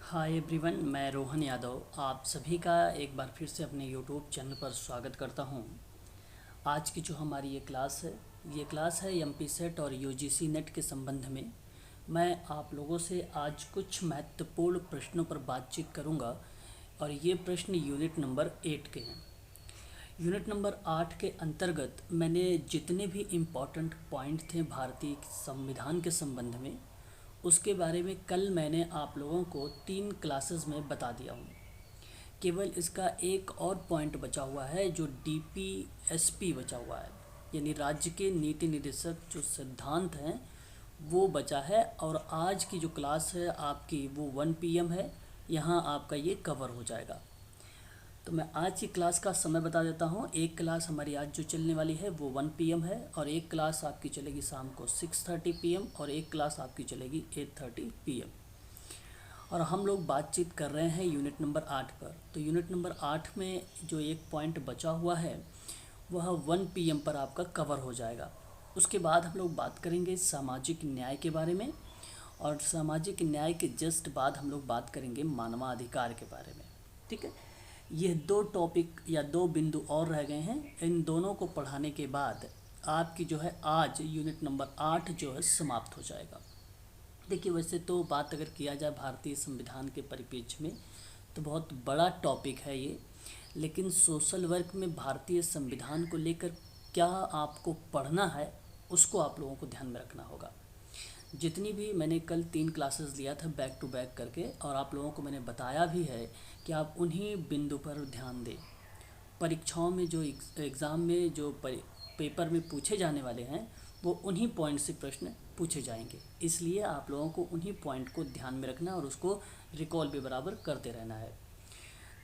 Hi everyone, मैं रोहन यादव आप सभी का एक बार फिर से अपने यूट्यूब चैनल पर स्वागत करता हूं। आज की जो हमारी ये क्लास है एमपी सेट और यूजीसी नेट के संबंध में। मैं आप लोगों से आज कुछ महत्वपूर्ण प्रश्नों पर बातचीत करूंगा और ये प्रश्न यूनिट नंबर 8 के हैं। यूनिट नंबर 8 के अंतर्गत मैंने जितने भी इम्पॉर्टेंट पॉइंट थे भारतीय संविधान के संबंध में, उसके बारे में कल मैंने आप लोगों को 3 क्लासेस में बता दिया हूँ। केवल इसका एक और पॉइंट बचा हुआ है जो डीपीएसपी बचा हुआ है, यानी राज्य के नीति निर्देशक जो सिद्धांत हैं वो बचा है। और आज की जो क्लास है आपकी वो 1 PM है, यहाँ आपका ये कवर हो जाएगा। तो मैं आज की क्लास का समय बता देता हूँ। एक क्लास हमारी आज जो चलने वाली है वो 1 PM है और एक क्लास आपकी चलेगी शाम को 6:30 PM और एक क्लास आपकी चलेगी 8:30 PM। और हम लोग बातचीत कर रहे हैं यूनिट नंबर 8 पर। तो यूनिट नंबर 8 में जो एक पॉइंट बचा हुआ है वह 1 PM पर आपका कवर हो जाएगा। उसके बाद हम लोग बात करेंगे सामाजिक न्याय के बारे में, और सामाजिक न्याय के जस्ट बाद हम लोग बात करेंगे मानवाधिकार के बारे में। ठीक है, ये 2 टॉपिक या 2 बिंदु और रह गए हैं। इन दोनों को पढ़ाने के बाद आपकी जो है आज यूनिट नंबर 8 जो है समाप्त हो जाएगा। देखिए, वैसे तो बात अगर किया जाए भारतीय संविधान के परिप्रेक्ष्य में तो बहुत बड़ा टॉपिक है ये, लेकिन सोशल वर्क में भारतीय संविधान को लेकर क्या आपको पढ़ना है उसको आप लोगों को ध्यान में रखना होगा। जितनी भी मैंने कल 3 क्लासेस लिया था बैक टू बैक करके, और आप लोगों को मैंने बताया भी है कि आप उन्हीं बिंदु पर ध्यान दें। परीक्षाओं में जो एग्ज़ाम में जो पेपर में पूछे जाने वाले हैं वो उन्हीं पॉइंट से प्रश्न पूछे जाएंगे, इसलिए आप लोगों को उन्हीं पॉइंट को ध्यान में रखना और उसको रिकॉल भी बराबर करते रहना है।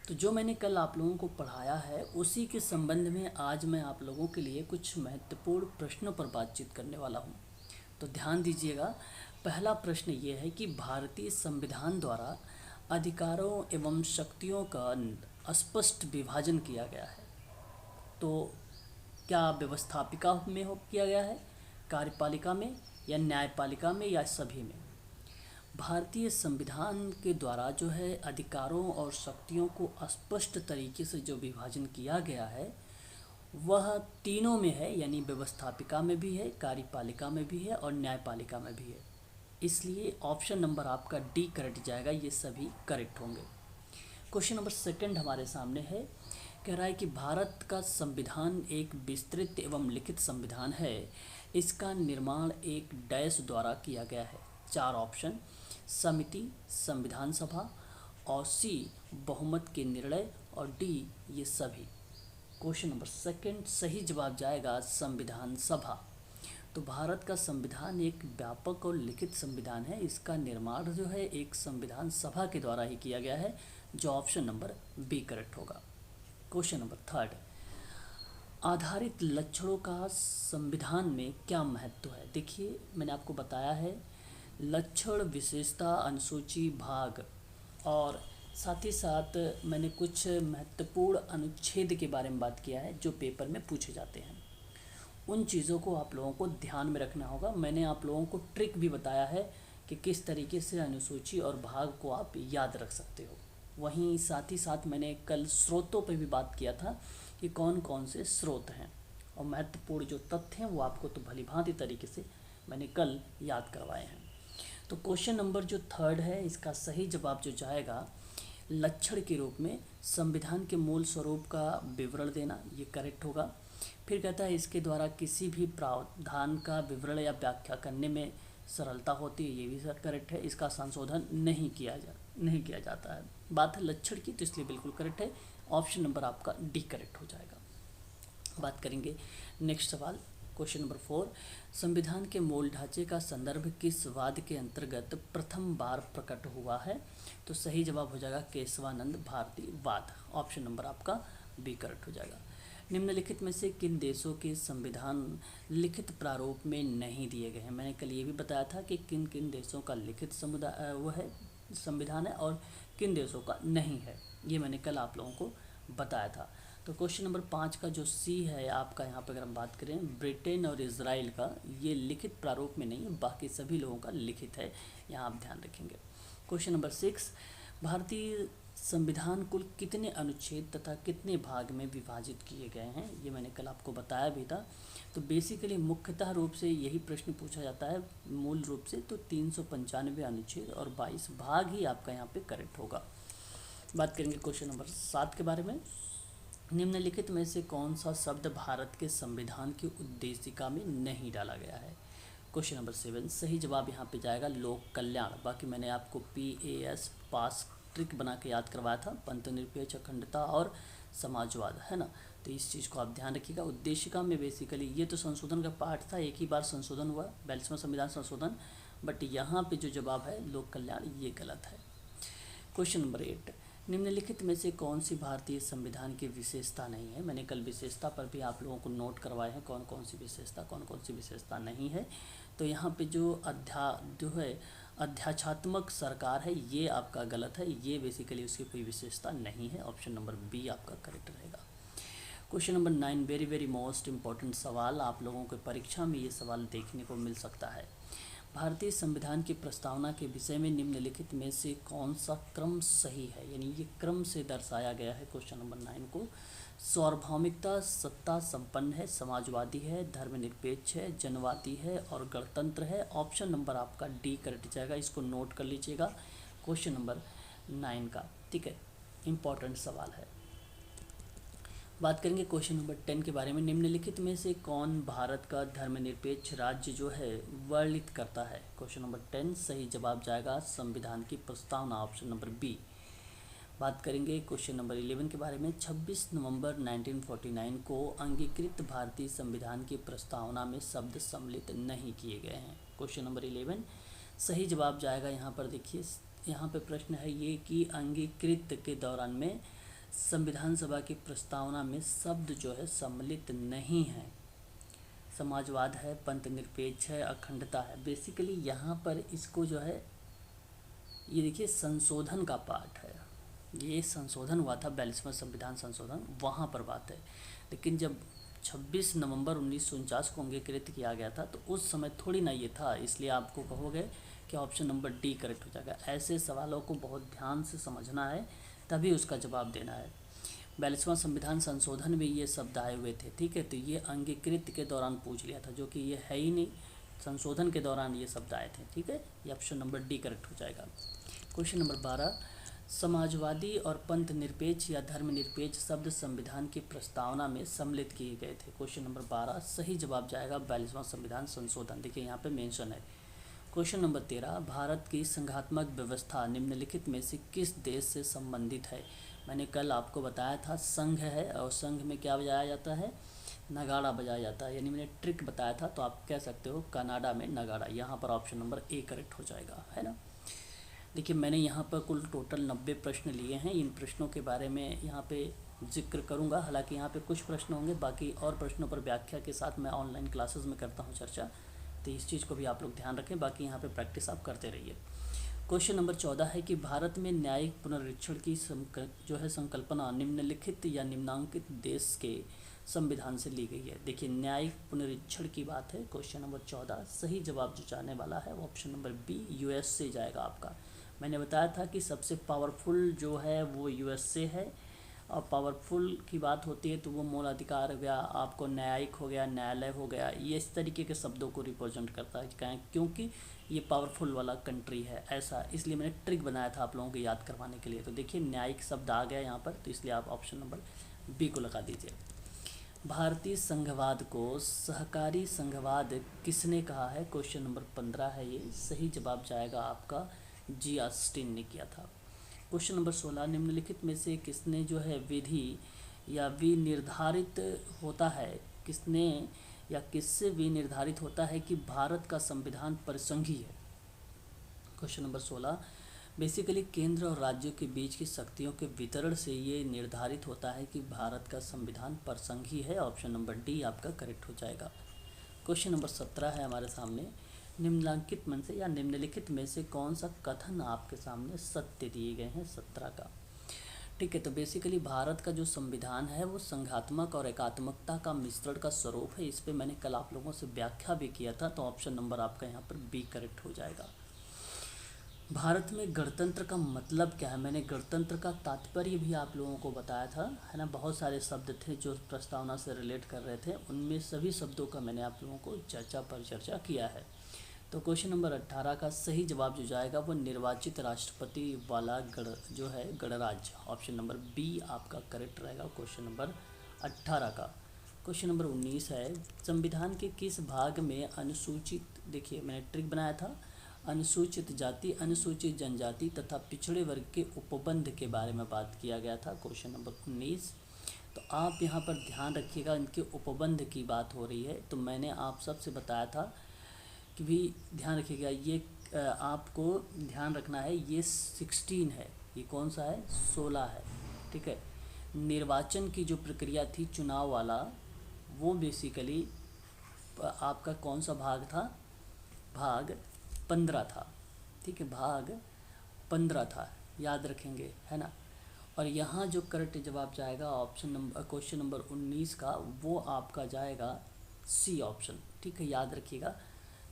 तो जो मैंने कल आप लोगों को पढ़ाया है उसी के संबंध में आज मैं आप लोगों के लिए कुछ महत्वपूर्ण प्रश्नों पर बातचीत करने वाला हूँ। तो ध्यान दीजिएगा। पहला प्रश्न ये है कि भारतीय संविधान द्वारा अधिकारों एवं शक्तियों का स्पष्ट विभाजन किया गया है। तो क्या व्यवस्थापिका में हो किया गया है, कार्यपालिका में, या न्यायपालिका में, या सभी में? भारतीय संविधान के द्वारा जो है अधिकारों और शक्तियों को स्पष्ट तरीके से जो विभाजन किया गया है वह तीनों में है, यानी व्यवस्थापिका में भी है, कार्यपालिका में भी है और न्यायपालिका में भी है। इसलिए ऑप्शन नंबर आपका डी करेक्ट जाएगा, ये सभी करेक्ट होंगे। क्वेश्चन नंबर 2 हमारे सामने है, कह रहा है कि भारत का संविधान एक विस्तृत एवं लिखित संविधान है। इसका निर्माण एक डैश द्वारा किया गया है। 4 ऑप्शन, समिति, संविधान सभा, और सी बहुमत के निर्णय, और डी ये सभी। क्वेश्चन नंबर 2 सही जवाब जाएगा संविधान सभा। तो भारत का संविधान एक व्यापक और लिखित संविधान है। इसका निर्माण जो है एक संविधान सभा के द्वारा ही किया गया है, जो ऑप्शन नंबर बी करेक्ट होगा। क्वेश्चन नंबर 3 आधारित लक्षणों का संविधान में क्या महत्व है? देखिए, मैंने आपको बताया है लक्षण, विशेषता, अनुसूची, भाग, और साथ ही साथ मैंने कुछ महत्वपूर्ण अनुच्छेद के बारे में बात किया है जो पेपर में पूछे जाते हैं। उन चीज़ों को आप लोगों को ध्यान में रखना होगा। मैंने आप लोगों को ट्रिक भी बताया है कि किस तरीके से अनुसूची और भाग को आप याद रख सकते हो। वहीं साथ ही साथ मैंने कल स्रोतों पर भी बात किया था कि कौन कौन से स्रोत हैं, और महत्वपूर्ण जो तथ्य हैं वो आपको तो भलीभांति तरीके से मैंने कल याद करवाए हैं। तो क्वेश्चन नंबर जो 3 है इसका सही जवाब जो जाएगा लक्षण के रूप में संविधान के मूल स्वरूप का विवरण देना, ये करेक्ट होगा। फिर कहता है इसके द्वारा किसी भी प्रावधान का विवरण या व्याख्या करने में सरलता होती है, ये भी सर करेक्ट है। इसका संशोधन नहीं किया जाता है। बात है लक्षण की, तो इसलिए बिल्कुल करेक्ट है। ऑप्शन नंबर आपका डी करेक्ट हो जाएगा। बात करेंगे नेक्स्ट सवाल, क्वेश्चन नंबर 4 संविधान के मूल ढांचे का संदर्भ किस वाद के अंतर्गत प्रथम बार प्रकट हुआ है? तो सही जवाब हो जाएगा केशवानंद भारती वाद। ऑप्शन नंबर आपका बी करेक्ट हो जाएगा। निम्नलिखित में से किन देशों के संविधान लिखित प्रारूप में नहीं दिए गए हैं? मैंने कल ये भी बताया था कि किन किन देशों का लिखित संविधान है और किन देशों का नहीं है, ये मैंने कल आप लोगों को बताया था। तो क्वेश्चन नंबर 5 का जो सी है आपका, यहाँ पर अगर हम बात करें ब्रिटेन और इजराइल का, ये लिखित प्रारूप में नहीं, बाकी सभी लोगों का लिखित है, यहाँ आप ध्यान रखेंगे। क्वेश्चन नंबर 6 भारतीय संविधान कुल कितने अनुच्छेद तथा कितने भाग में विभाजित किए गए हैं, ये मैंने कल आपको बताया भी था। तो बेसिकली मुख्यतः रूप से यही प्रश्न पूछा जाता है मूल रूप से, तो 395 अनुच्छेद और 22 भाग ही आपका यहाँ पे करेक्ट होगा। बात करेंगे क्वेश्चन नंबर 7 के बारे में। निम्नलिखित में से कौन सा शब्द भारत के संविधान की उद्देशिका में नहीं डाला गया है? क्वेश्चन नंबर 7, सही जवाब यहाँ पे जाएगा लोक कल्याण। बाकी मैंने आपको PAS पास ट्रिक बना के याद करवाया था, पंथ निरपेक्ष, अखंडता और समाजवाद, है ना। तो इस चीज़ को आप ध्यान रखिएगा। उद्देशिका में बेसिकली ये तो संशोधन का पार्ट था, एक ही बार संशोधन हुआ, 42वां संविधान संशोधन, बट यहाँ पे जो जवाब है लोक कल्याण, ये गलत है। क्वेश्चन नंबर 8, निम्नलिखित में से कौन सी भारतीय संविधान की विशेषता नहीं है? मैंने कल विशेषता पर भी आप लोगों को नोट करवाए हैं कौन कौन सी विशेषता, कौन कौन सी विशेषता नहीं है। तो यहाँ पे जो अध्याचात्मक सरकार है, ये आपका गलत है, ये बेसिकली उसकी कोई विशेषता नहीं है। ऑप्शन नंबर बी आपका करेक्ट रहेगा। Question number 9, very very most important सवाल, आप लोगों के परीक्षा में ये सवाल देखने को मिल सकता है। भारतीय संविधान की प्रस्तावना के विषय में निम्नलिखित में से कौन सा क्रम सही है? यानी ये क्रम से दर्शाया गया है क्वेश्चन नंबर 9 को। सार्वभौमिकता, सत्ता संपन्न है, समाजवादी है, धर्मनिरपेक्ष है, जनवादी है और गणतंत्र है। ऑप्शन नंबर आपका डी करेक्ट जाएगा, इसको नोट कर लीजिएगा क्वेश्चन नंबर 9 का, ठीक है, इंपॉर्टेंट सवाल है। बात करेंगे क्वेश्चन नंबर 10 के बारे में। निम्नलिखित में से कौन भारत का धर्मनिरपेक्ष राज्य जो है वर्णित करता है? क्वेश्चन नंबर 10, सही जवाब जाएगा संविधान की प्रस्तावना, ऑप्शन नंबर बी। बात करेंगे क्वेश्चन नंबर 11 के बारे में। 26 नवंबर 1949 को अंगीकृत भारतीय संविधान की प्रस्तावना में शब्द सम्मिलित नहीं किए गए हैं। क्वेश्चन नंबर 11, सही जवाब जाएगा यहाँ पर, देखिए यहाँ पे प्रश्न है ये कि अंगीकृत के दौरान में संविधान सभा की प्रस्तावना में शब्द जो है सम्मिलित नहीं है। समाजवाद है, पंथ निरपेक्ष है, अखंडता है। बेसिकली यहाँ पर इसको जो है, ये देखिए संशोधन का पार्ट है, ये संशोधन हुआ था 42वां संविधान संशोधन, वहाँ पर बात है। लेकिन जब 26 नवंबर 1949 को अंगीकृत किया गया था तो उस समय थोड़ी ना ये था, इसलिए आपको कहोगे कि ऑप्शन नंबर डी करेक्ट हो जाएगा। ऐसे सवालों को बहुत ध्यान से समझना है, तभी उसका जवाब देना है। 42वां संविधान संशोधन में ये शब्द आए हुए थे, ठीक है, तो ये अंगीकृत के दौरान पूछ लिया था, जो कि ये है ही नहीं, संशोधन के दौरान ये शब्द आए थे, ठीक है, ये ऑप्शन नंबर डी करेक्ट हो जाएगा। क्वेश्चन नंबर 12, समाजवादी और पंथ निरपेक्ष या धर्मनिरपेक्ष शब्द संविधान की प्रस्तावना में सम्मिलित किए गए थे। क्वेश्चन नंबर 12, सही जवाब जाएगा 42वां संविधान संशोधन, देखिए यहाँ पे मेंशन है। क्वेश्चन नंबर 13, भारत की संघात्मक व्यवस्था निम्नलिखित में से किस देश से संबंधित है? मैंने कल आपको बताया था संघ है, और संघ में क्या बजाया जाता है? नगाड़ा बजाया जाता है, यानी मैंने ट्रिक बताया था, तो आप कह सकते हो कनाडा में नगाड़ा। यहाँ पर ऑप्शन नंबर ए करेक्ट हो जाएगा, है ना। देखिए मैंने यहाँ पर कुल टोटल 90 प्रश्न लिए हैं। इन प्रश्नों के बारे में यहाँ पे जिक्र करूँगा, हालांकि यहाँ पे कुछ प्रश्न होंगे, बाकी और प्रश्नों पर व्याख्या के साथ मैं ऑनलाइन क्लासेस में करता हूँ चर्चा, तो इस चीज़ को भी आप लोग ध्यान रखें। बाकी यहाँ पे प्रैक्टिस आप करते रहिए। क्वेश्चन नंबर 14 है कि भारत में न्यायिक पुनरीक्षण की जो है संकल्पना निम्नलिखित या निम्नांकित देश के संविधान से ली गई है। देखिए न्यायिक पुनरीक्षण की बात है। क्वेश्चन नंबर 14, सही जवाब जो जाने वाला है वो ऑप्शन नंबर बी US से जाएगा आपका। मैंने बताया था कि सबसे पावरफुल जो है वो USA है, और पावरफुल की बात होती है तो वो मूल अधिकार हो गया, आपको न्यायिक हो गया, न्यायालय हो गया, ये इस तरीके के शब्दों को रिप्रेजेंट करता है, क्योंकि ये पावरफुल वाला कंट्री है, ऐसा इसलिए मैंने ट्रिक बनाया था आप लोगों को याद करवाने के लिए। तो देखिए न्यायिक शब्द आ गया यहाँ पर, तो इसलिए आप ऑप्शन नंबर बी को लगा दीजिए। भारतीय संघवाद को सहकारी संघवाद किसने कहा है? क्वेश्चन नंबर 15 है ये, सही जवाब जाएगा आपका जी ऑस्टिन ने किया था। क्वेश्चन नंबर 16, निम्नलिखित में से किसने जो है विधि या विनिर्धारित होता है, किसने या किससे विनिर्धारित होता है कि भारत का संविधान परिसंघीय है? क्वेश्चन नंबर 16, बेसिकली केंद्र और राज्यों के बीच की शक्तियों के वितरण से ये निर्धारित होता है कि भारत का संविधान परिसंघीय है। ऑप्शन नंबर डी आपका करेक्ट हो जाएगा। क्वेश्चन नंबर 17 है हमारे सामने, निम्नलिखित में से या निम्नलिखित में से कौन सा कथन आपके सामने सत्य दिए गए हैं? 17 का, ठीक है। तो बेसिकली भारत का जो संविधान है वो संघात्मक और एकात्मकता का मिश्रण का स्वरूप है। इस पे मैंने कल आप लोगों से व्याख्या भी किया था, तो ऑप्शन नंबर आपका यहाँ पर बी करेक्ट हो जाएगा। भारत में गणतंत्र का मतलब क्या है? मैंने गणतंत्र का तात्पर्य भी आप लोगों को बताया था, है ना। बहुत सारे शब्द थे जो प्रस्तावना से रिलेट कर रहे थे, उनमें सभी शब्दों का मैंने आप लोगों को चर्चा किया है। तो क्वेश्चन नंबर 18 का सही जवाब जो जाएगा वो निर्वाचित राष्ट्रपति वाला गण जो है गणराज्य, ऑप्शन नंबर बी आपका करेक्ट रहेगा क्वेश्चन नंबर 18 का। क्वेश्चन नंबर 19 है, संविधान के किस भाग में अनुसूचित, देखिए मैंने ट्रिक बनाया था, अनुसूचित जाति, अनुसूचित जनजाति तथा पिछड़े वर्ग के उपबंध के बारे में बात किया गया था, क्वेश्चन नंबर 19। तो आप यहाँ पर ध्यान रखिएगा, इनके उपबंध की बात हो रही है। तो मैंने आप सबसे बताया था कि भी ध्यान रखिएगा, ये आपको ध्यान रखना है, ये 16 है, ये कौन सा है, 16 है, ठीक है। निर्वाचन की जो प्रक्रिया थी चुनाव वाला, वो बेसिकली आपका कौन सा भाग था, भाग 15 था, ठीक है, भाग 15 था, याद रखेंगे, है ना। और यहाँ जो करेक्ट जवाब जाएगा ऑप्शन नंबर क्वेश्चन नंबर 19 का, वो आपका जाएगा सी ऑप्शन, ठीक है, याद रखिएगा।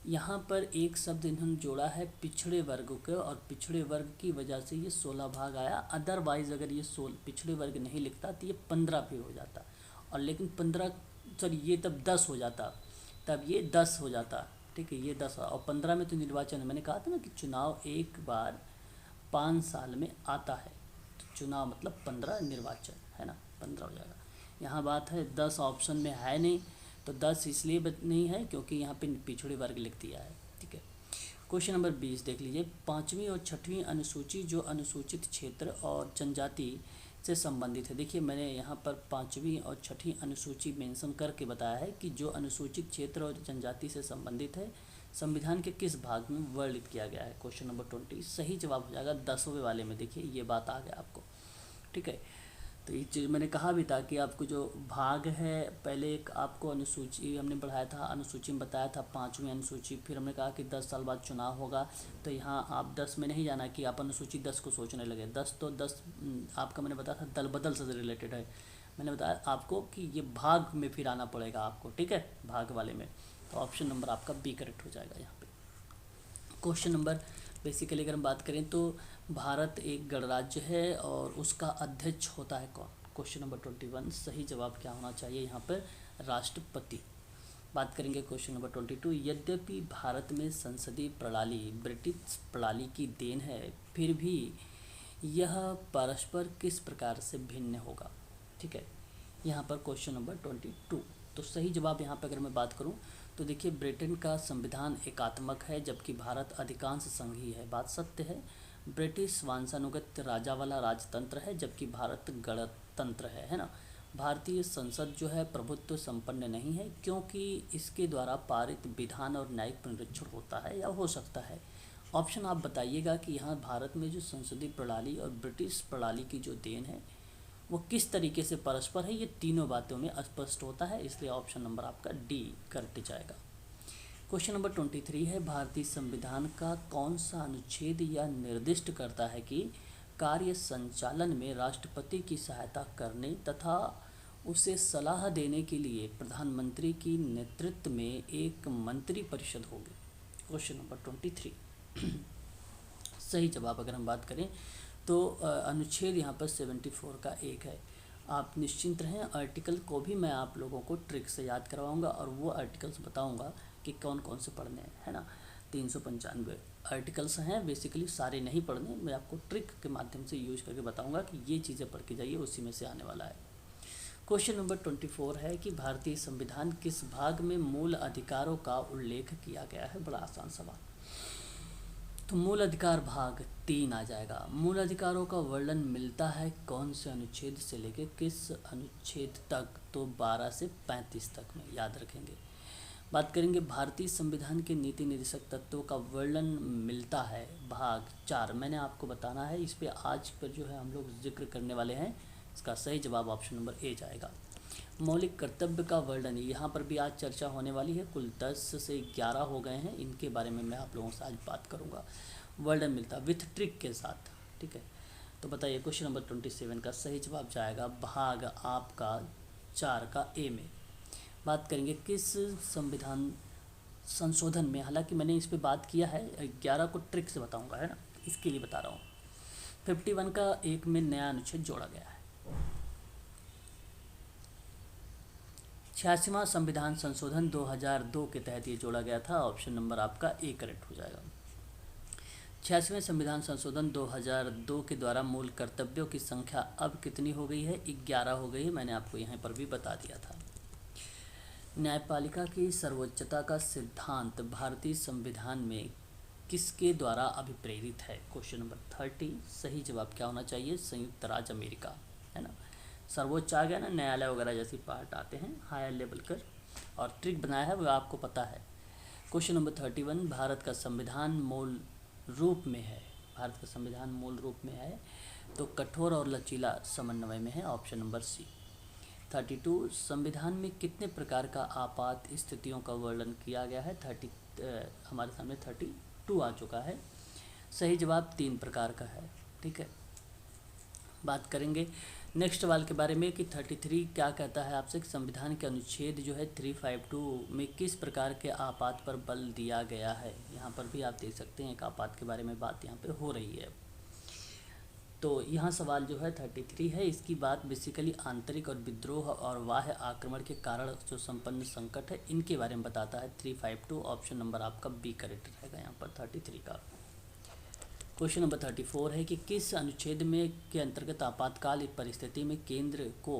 यहाँ पर एक शब्द इन्होंने जोड़ा है पिछड़े वर्ग को, और पिछड़े वर्ग की वजह से ये 16 भाग आया। अदरवाइज़ अगर ये 16 पिछड़े वर्ग नहीं लिखता तो ये 15 भी हो जाता, और लेकिन 15 सॉरी ये तब 10 हो जाता, तब ये 10 हो जाता, ठीक है, ये 10 और 15 में तो निर्वाचन है। मैंने कहा था ना कि चुनाव एक बार 5 साल में आता है, तो चुनाव मतलब 15 निर्वाचन, है ना, 15 हो जाएगा। यहाँ बात है 10 ऑप्शन में है नहीं, तो 10 इसलिए नहीं है क्योंकि यहाँ पे पिछड़े वर्ग लिख दिया है, ठीक है। क्वेश्चन नंबर 20 देख लीजिए, 5वीं और 6वीं अनुसूची जो अनुसूचित क्षेत्र और जनजाति से संबंधित है। देखिए मैंने यहाँ पर 5वीं और 6वीं अनुसूची मेंशन करके बताया है कि जो अनुसूचित क्षेत्र और जनजाति से संबंधित है, संविधान के किस भाग में वर्णित किया गया है, क्वेश्चन नंबर 20 सही जवाब हो जाएगा 10वें वाले में। देखिए ये बात आ गया आपको, ठीक है। तो ये चीज़ मैंने कहा भी था कि आपको जो भाग है, पहले एक आपको अनुसूची हमने बढ़ाया था, अनुसूची में बताया था 5वीं अनुसूची, फिर हमने कहा कि 10 साल बाद चुनाव होगा, तो यहाँ आप 10 में नहीं जाना कि आप अनुसूची 10 को सोचने लगे। 10 तो 10 आपका मैंने बताया था दल बदल से रिलेटेड है, मैंने बताया आपको कि ये भाग में फिर आना पड़ेगा आपको, ठीक है, भाग वाले में। तो ऑप्शन नंबर आपका बी करेक्ट हो जाएगा यहाँ पे। क्वेश्चन नंबर बेसिकली अगर हम बात करें तो भारत एक गणराज्य है और उसका अध्यक्ष होता है कौन, क्वेश्चन नंबर 21 सही जवाब क्या होना चाहिए यहाँ पर, राष्ट्रपति। बात करेंगे क्वेश्चन नंबर 22, यद्यपि भारत में संसदीय प्रणाली ब्रिटिश प्रणाली की देन है, फिर भी यह परस्पर किस प्रकार से भिन्न होगा, ठीक है, यहाँ पर क्वेश्चन नंबर 22। तो सही जवाब यहाँ पर अगर मैं बात करूँ तो देखिए ब्रिटेन का संविधान एकात्मक है जबकि भारत अधिकांश संघीय है, बात सत्य है। ब्रिटिश वंशानुगत राजा वाला राजतंत्र है जबकि भारत गणतंत्र है ना। भारतीय संसद जो है प्रभुत्व संपन्न नहीं है क्योंकि इसके द्वारा पारित विधान और न्यायिक पुनरीक्षण होता है या हो सकता है। ऑप्शन आप बताइएगा कि यहाँ भारत में जो संसदीय प्रणाली और ब्रिटिश प्रणाली की जो देन है वो किस तरीके से परस्पर है, ये तीनों बातों में स्पष्ट होता है, इसलिए ऑप्शन नंबर आपका डी करेक्ट जाएगा। क्वेश्चन नंबर 23 है, भारतीय संविधान का कौन सा अनुच्छेद यह निर्दिष्ट करता है कि कार्य संचालन में राष्ट्रपति की सहायता करने तथा उसे सलाह देने के लिए प्रधानमंत्री की नेतृत्व में एक मंत्री परिषद होगी, क्वेश्चन नंबर 23 सही जवाब अगर हम बात करें तो अनुच्छेद यहाँ पर 74 का एक है। आप निश्चिंत रहें, आर्टिकल को भी मैं आप लोगों को ट्रिक से याद करवाऊंगा और वो आर्टिकल्स बताऊंगा कि कौन कौन से पढ़ने हैं, है ना। 395 आर्टिकल्स हैं, बेसिकली सारे नहीं पढ़ने, मैं आपको ट्रिक के माध्यम से यूज करके बताऊंगा कि ये चीज़ें पढ़ के जाइए, उसी में से आने वाला है। क्वेश्चन नंबर 24 है कि भारतीय संविधान किस भाग में मूल अधिकारों का उल्लेख किया गया है, बड़ा आसान सवाल। तो मूल अधिकार भाग 3 आ जाएगा। मूल अधिकारों का वर्णन मिलता है कौन से अनुच्छेद से लेकर किस अनुच्छेद तक, तो 12 से 35 तक में, याद रखेंगे। बात करेंगे भारतीय संविधान के नीति निर्देशक तत्वों का वर्णन मिलता है भाग 4, मैंने आपको बताना है, इस पे आज पर जो है हम लोग जिक्र करने वाले हैं। इसका सही जवाब ऑप्शन नंबर ए जाएगा। मौलिक कर्तव्य का वर्णन, यहाँ पर भी आज चर्चा होने वाली है, कुल 10 से 11 हो गए हैं, इनके बारे में मैं आप लोगों से आज बात करूँगा। वर्णन मिलता विथ ट्रिक के साथ, ठीक है। तो बताइए क्वेश्चन नंबर 27 का सही जवाब जाएगा भाग आपका 4 का ए में। बात करेंगे किस संविधान संशोधन में, हालांकि मैंने इस पर बात किया है, 11 को ट्रिक से बताऊँगा, है ना। इसके लिए बता रहा हूँ। 51 का 1 में नया अनुच्छेद जोड़ा गया है। 86वां संविधान संशोधन 2002 के तहत ये जोड़ा गया था। ऑप्शन नंबर आपका ए करेक्ट हो जाएगा। 86वें संविधान संशोधन 2002 के द्वारा मूल कर्तव्यों की संख्या अब कितनी हो गई है? 11 हो गई है। मैंने आपको यहाँ पर भी बता दिया था। न्यायपालिका की सर्वोच्चता का सिद्धांत भारतीय संविधान में किसके द्वारा अभिप्रेरित है? Question number 30। सही जवाब क्या होना चाहिए? संयुक्त राज्य अमेरिका, है ना। सर्वोच्च आ गया ना, न्यायालय वगैरह जैसी पार्ट आते हैं हायर लेवल कर, और ट्रिक बनाया है वो आपको पता है। Question number 31। भारत का संविधान मूल रूप में है। भारत का संविधान मूल रूप में है तो कठोर और लचीला समन्वय में है। Option number C. 32। संविधान में कितने प्रकार का आपात स्थितियों का वर्णन किया गया है? हमारे सामने 32 आ चुका है। सही जवाब 3 प्रकार का है। ठीक है, बात करेंगे नेक्स्ट सवाल के बारे में कि 33 क्या कहता है आपसे? संविधान के अनुच्छेद जो है 352 में किस प्रकार के आपात पर बल दिया गया है? यहाँ पर भी आप देख सकते हैं एक आपात के बारे में बात यहाँ पे हो रही है। तो यहाँ सवाल जो है 33 है, इसकी बात बेसिकली आंतरिक और विद्रोह और बाह्य आक्रमण के कारण जो संपन्न संकट है इनके बारे में बताता है। 352 ऑप्शन नंबर आपका बी करेक्ट रहेगा यहाँ पर 33 का। क्वेश्चन नंबर 34 है कि किस अनुच्छेद में के अंतर्गत आपातकाल परिस्थिति में केंद्र को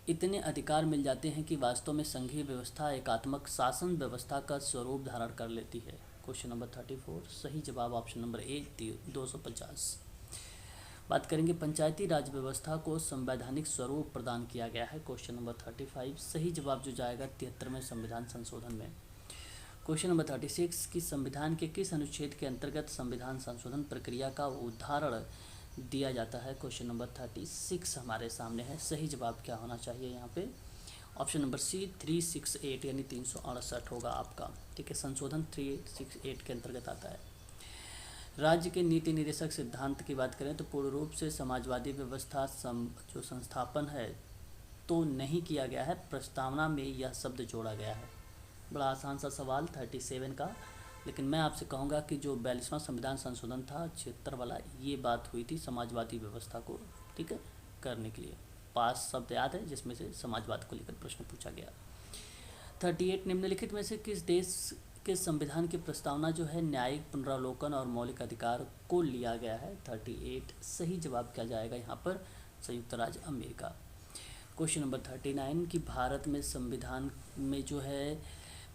इतने अधिकार मिल जाते हैं कि वास्तव में संघीय व्यवस्था एकात्मक शासन व्यवस्था का स्वरूप धारण कर लेती है? क्वेश्चन नंबर 34 सही जवाब ऑप्शन नंबर ए 250। बात करेंगे पंचायती राज व्यवस्था को संवैधानिक स्वरूप प्रदान किया गया है। क्वेश्चन नंबर 35 सही जवाब जो जाएगा 73वें संविधान संशोधन में। क्वेश्चन नंबर 36 कि संविधान के किस अनुच्छेद के अंतर्गत संविधान संशोधन प्रक्रिया का उदाहरण दिया जाता है? क्वेश्चन नंबर 36 हमारे सामने है। सही जवाब क्या होना चाहिए यहाँ पे? ऑप्शन नंबर सी 368 यानी 368 होगा आपका। ठीक है, संशोधन 368 के अंतर्गत आता है। राज्य के नीति निर्देशक सिद्धांत की बात करें तो पूर्ण रूप से समाजवादी व्यवस्था जो संस्थापन है तो नहीं किया गया है, प्रस्तावना में यह शब्द जोड़ा गया है। बड़ा आसान सा सवाल 37 का, लेकिन मैं आपसे कहूँगा कि जो 42वां संविधान संशोधन था 76 वाला, ये बात हुई थी समाजवादी व्यवस्था को ठीक है करने के लिए। पास शब्द याद है जिसमें से समाजवाद को लेकर प्रश्न पूछा गया। 38 निम्नलिखित में से किस देश के संविधान की प्रस्तावना जो है न्यायिक पुनरावलोकन और मौलिक अधिकार को लिया गया है? 38 सही जवाब क्या जाएगा यहाँ पर? संयुक्त राज्य अमेरिका। क्वेश्चन नंबर 39 कि भारत में संविधान में जो है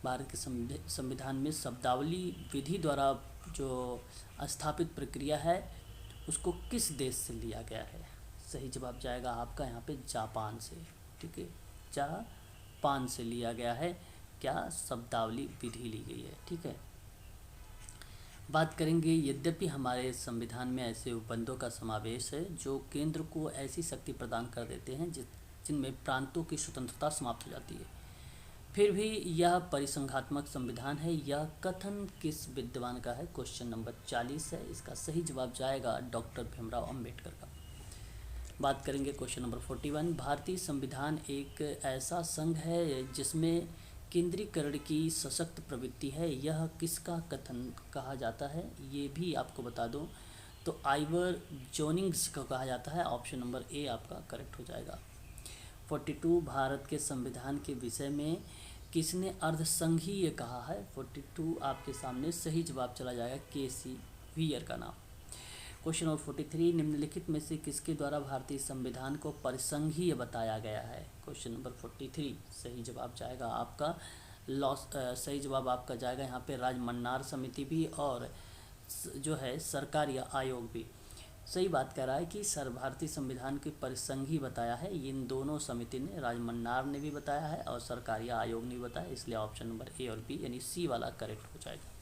भारत के संविधान में शब्दावली विधि द्वारा जो स्थापित प्रक्रिया है उसको किस देश से लिया गया है? सही जवाब जाएगा आपका यहाँ पे जापान से। ठीक है, जापान से लिया गया है। क्या शब्दावली विधि ली गई है? ठीक है, बात करेंगे यद्यपि हमारे संविधान में ऐसे उपबंधों का समावेश है जो केंद्र को ऐसी शक्ति प्रदान कर देते हैं जिनमें प्रांतों की स्वतंत्रता समाप्त हो जाती है, फिर भी यह परिसंघात्मक संविधान है। यह कथन किस विद्वान का है? क्वेश्चन नंबर 40 है। इसका सही जवाब जाएगा डॉक्टर भीमराव अंबेडकर का। बात करेंगे क्वेश्चन नंबर 41 भारतीय संविधान एक ऐसा संघ है जिसमें केंद्रीकरण की सशक्त प्रवृत्ति है, यह किसका कथन कहा जाता है? ये भी आपको बता दूं तो आइवर जोनिंग्स को कहा जाता है। ऑप्शन नंबर ए आपका करेक्ट हो जाएगा। 42 भारत के संविधान के विषय में किसने अर्धसंघीय कहा है? 42 आपके सामने सही जवाब चला जाएगा के.सी. वियर का नाम। क्वेश्चन नंबर 43 निम्नलिखित में से किसके द्वारा भारतीय संविधान को परिसंघीय बताया गया है? क्वेश्चन नंबर 43 सही जवाब जाएगा आपका सही जवाब आपका जाएगा यहाँ पे राजमन्नार समिति भी और जो है सरकारी आयोग भी। सही बात कह रहा है कि भारतीय संविधान के परिसंघीय बताया है। इन दोनों समिति ने, राजमन्नार ने भी बताया है और सरकारी आयोग ने भी बताया, इसलिए ऑप्शन नंबर ए और बी यानी सी वाला करेक्ट हो जाएगा।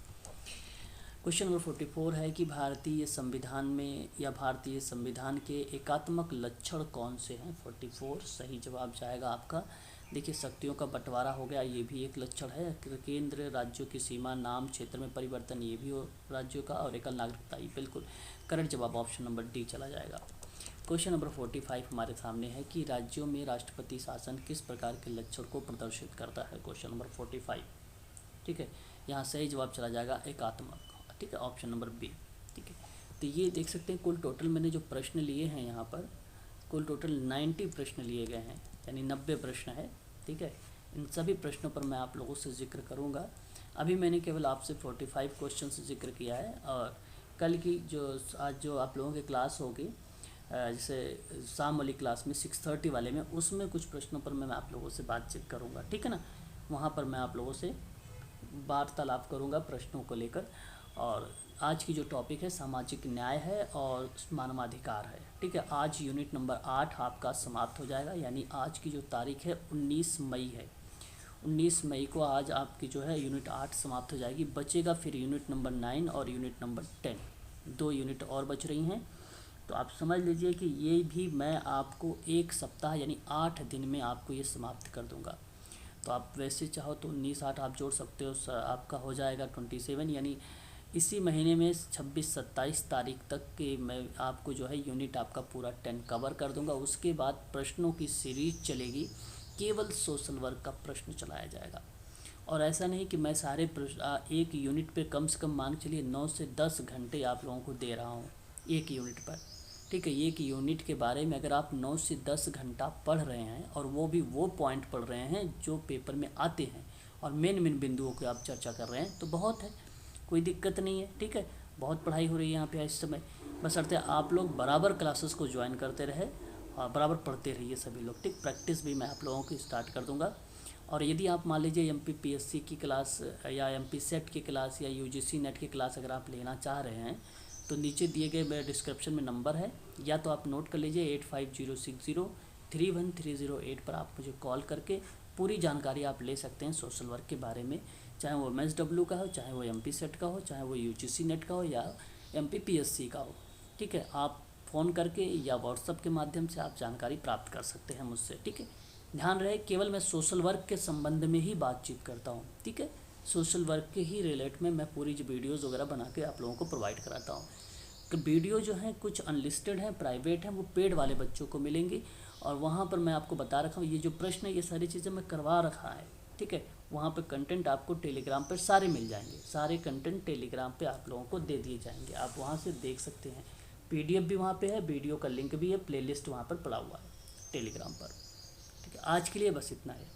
क्वेश्चन नंबर 44 है कि भारतीय संविधान में या भारतीय संविधान के एकात्मक लक्षण कौन से हैं? 44 सही जवाब जाएगा आपका। देखिए शक्तियों का बंटवारा हो गया, ये भी एक लक्षण है। केंद्र, राज्यों की सीमा, नाम, क्षेत्र में परिवर्तन, ये भी हो राज्यों का, और एकल नागरिकता, ये बिल्कुल करेक्ट जवाब ऑप्शन नंबर डी चला जाएगा। क्वेश्चन नंबर 45 हमारे सामने है कि राज्यों में राष्ट्रपति शासन किस प्रकार के लक्षण को प्रदर्शित करता है? क्वेश्चन नंबर 45 ठीक है, यहाँ सही जवाब चला जाएगा एकात्मक। ठीक है, ऑप्शन नंबर बी। ठीक है, तो ये देख सकते हैं कुल टोटल मैंने जो प्रश्न लिए हैं यहाँ पर, कुल टोटल 90 प्रश्न लिए गए हैं, यानी 90 प्रश्न है। ठीक है, इन सभी प्रश्नों पर मैं आप लोगों से जिक्र करूँगा। अभी मैंने केवल आपसे 45 क्वेश्चन से जिक्र किया है, और कल की आज जो आप लोगों की क्लास होगी, जैसे शाम वाली क्लास में 6:30 वाले में, उसमें कुछ प्रश्नों पर मैं आप लोगों से बातचीत करूँगा। ठीक है ना, वहाँ पर मैं आप लोगों से वार्तालाप करूँगा प्रश्नों को लेकर। और आज की जो टॉपिक है सामाजिक न्याय है और मानवाधिकार है। ठीक है, आज यूनिट नंबर 8 आपका समाप्त हो जाएगा, यानी आज की जो तारीख है 19 मई है। 19 मई को आज आपकी जो है यूनिट 8 समाप्त हो जाएगी। बचेगा फिर यूनिट नंबर 9 और यूनिट नंबर 10, 2 यूनिट और बच रही हैं। तो आप समझ लीजिए कि ये भी मैं आपको 1 सप्ताह यानी 8 दिन में आपको ये समाप्त कर दूंगा। तो आप वैसे चाहो तो 19-8 आप जोड़ सकते हो, आपका हो जाएगा 27, यानी इसी महीने में 26-27 तारीख तक के मैं आपको जो है यूनिट आपका पूरा 10 कवर कर दूंगा। उसके बाद प्रश्नों की सीरीज चलेगी, केवल सोशल वर्क का प्रश्न चलाया जाएगा। और ऐसा नहीं कि मैं सारे एक यूनिट पे कम से कम मान चलिए 9 से 10 घंटे आप लोगों को दे रहा हूँ एक यूनिट पर। ठीक है, एक यूनिट के बारे में अगर आप 9 से 10 घंटा पढ़ रहे हैं, और वो भी वो पॉइंट पढ़ रहे हैं जो पेपर में आते हैं, और मेन बिंदुओं की आप चर्चा कर रहे हैं, तो बहुत है, कोई दिक्कत नहीं है। ठीक है, बहुत पढ़ाई हो रही है यहाँ पे इस समय। बशर्ते आप लोग बराबर क्लासेस को ज्वाइन करते रहे और बराबर पढ़ते रहिए सभी लोग। ठीक, प्रैक्टिस भी मैं आप लोगों की स्टार्ट कर दूँगा। और यदि आप मान लीजिए MPPSC की क्लास या MPSET की क्लास या UGC नेट की क्लास अगर आप लेना चाह रहे हैं, तो नीचे दिए गए मेरे डिस्क्रिप्शन में नंबर है, या तो आप नोट कर लीजिए 8506031308 पर आप मुझे कॉल करके पूरी जानकारी आप ले सकते हैं सोशल वर्क के बारे में, चाहे वो MSW का हो, चाहे वो MPSET का हो, चाहे वो UGC नेट का हो या MPPSC का हो। ठीक है, आप फ़ोन करके या व्हाट्सएप के माध्यम से आप जानकारी प्राप्त कर सकते हैं मुझसे। ठीक है, ध्यान रहे केवल मैं सोशल वर्क के संबंध में ही बातचीत करता हूँ। ठीक है, सोशल वर्क के ही रिलेट में मैं पूरी जो वीडियोज़ वगैरह बना के आप लोगों को प्रोवाइड कराता हूँ। कि वीडियो जो हैं कुछ अनलिस्टेड हैं, प्राइवेट हैं, वो पेड वाले बच्चों को मिलेंगी, और वहाँ पर मैं आपको बता रखा हूँ ये जो प्रश्न है ये सारी चीज़ें मैं करवा रखा है। ठीक है, वहाँ पे कंटेंट आपको टेलीग्राम पर सारे मिल जाएंगे, सारे कंटेंट टेलीग्राम पे आप लोगों को दे दिए जाएंगे, आप वहाँ से देख सकते हैं। PDF भी वहाँ पे है, वीडियो का लिंक भी है, प्लेलिस्ट वहाँ पर पड़ा हुआ है टेलीग्राम पर। ठीक है, आज के लिए बस इतना है।